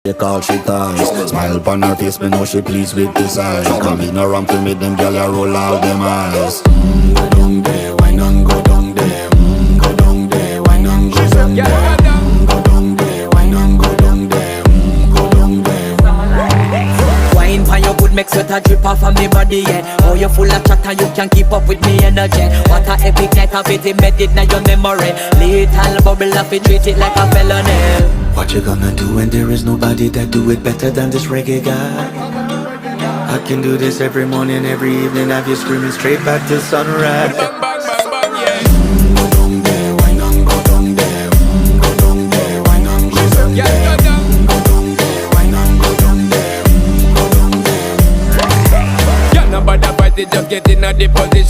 They call she ties. Smile upon her face, me know she pleased with this eyes. Come in around to meet them girl, you roll out them eyes. Go down there, why not go down there? Go down there, why not go down there? Go down there, why not go down there? Go down there. Wine pan your good, make sweat a drip off of me body, yeah. Oh, you full of chatter, you can't keep up with me energy. What a epic night of it, embedded in your memory. Little bubble of it, treat it like a felony. What you gonna do when there is nobody that do it better than this reggae guy? I can do this every morning, every evening, have you screaming straight back to sunrise. Bang, bang, bang, bang, yeah. Go down there, why not go down there? Go down there, why not go down Yeah, there? go down. Go down there, why not go down there? Go down there. Yeah, nobody fight it, just get in a the position.